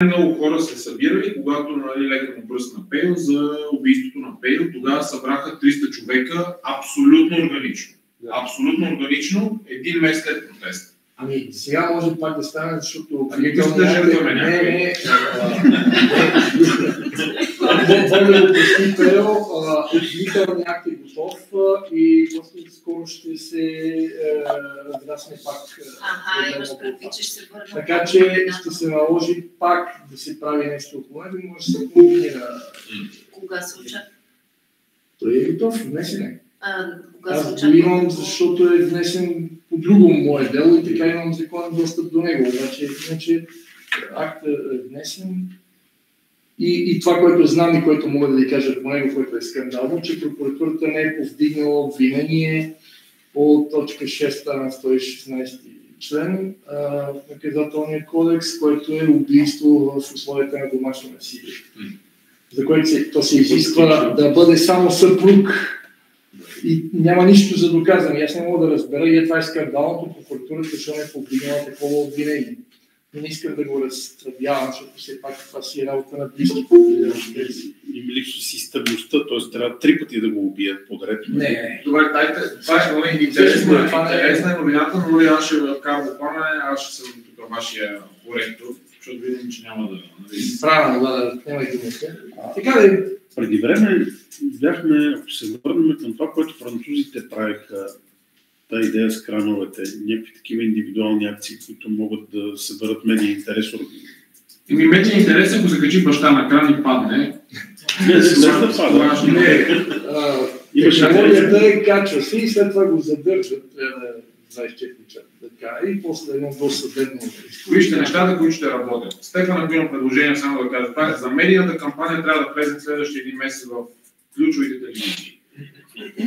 Много хора се събирали, когато лекар му пръсна Пейо за убийството на Пейо. Тогава събраха 300 човека абсолютно органично. Да. Абсолютно органично, един месец след протеста. Ами сега може пак да стане, защото... Ами да жертваме някакви. Воля обясни Пейо, отвикал някакви готов и просто скоро ще се разрасне пак. Имаш предвид, че ще се върна. Така че ще се наложи пак да се прави нещо около него и може да се комбинира. Кога се очаква? Той е готов, внесен е. Аз го имам, защото е внесен по друго мое дело и така имам законен достъп до него. Обаче, иначе актът е внесен и това, което знам и което мога да ви кажа по него, което е скандално, че прокуратурата не е повдигнала обвинение по точка 6 на 116 член в наказателния кодекс, който е убийство в условията на домашно насилие. За което то се изисква да бъде само съпруг и няма нищо за доказане. Аз не мога да разбера и това е скандалното, прокуратурата, защото не е повдигнала такова обвинение. Не искам да го разтравявам, защото все пак това си е работа на близки. Има липсва си стабилността, т.е. трябва 3 пъти да го убият подред. Не. Добре, дайте, това е много интересна новината, но аз ще вкарам плана, аз ще съм тук вашия коректор, защото видим, че няма да... Правилно, да, няма и думата. Така да. Преди време бяхме, ако се върнем към това, което французите правиха, тази идея с крановете, някакви такива индивидуални акции, които могат да съберат медиа интерес. Медиа интерес, ако закачи баща на кран и падне. Не пада. Технологията е качва се и след това го задържат 24 часа. Така, и после едно досъдебно. Вижте нещата, които ще работят. Стефан, ако имам предложение само да кажа това, за медийната кампания трябва да влезе следващия един месец в ключовите телевизии.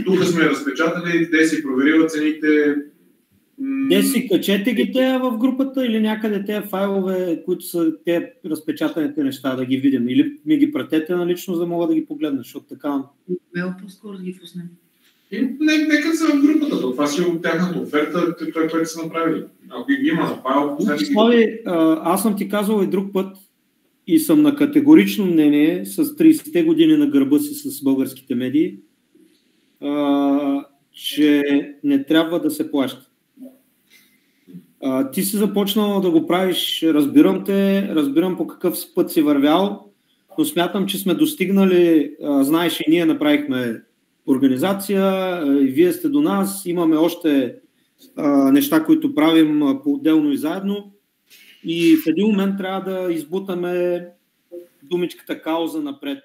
Тук сме разпечатали, те си проверила цените. Де си качете ги те в групата или някъде тези файлове, които са те разпечатаните неща, да ги видим. Или ми ги пратете налично, за да мога да ги погледна, защото така... Мейл по-скоро да ги пуснем. Нека са в групата, това си от тяхната оферта, това, което са направили. Ако ги има на файл... Аз съм ти казал и друг път и съм на категорично мнение с 30-те години на гърба си с българските медии, че не трябва да се плаща. Ти си започнал да го правиш, разбирам те, разбирам по какъв път си вървял, но смятам, че сме достигнали, знаеш и ние направихме организация, и вие сте до нас, имаме още неща, които правим по-отделно и заедно и в един момент трябва да избутаме думичката кауза напред.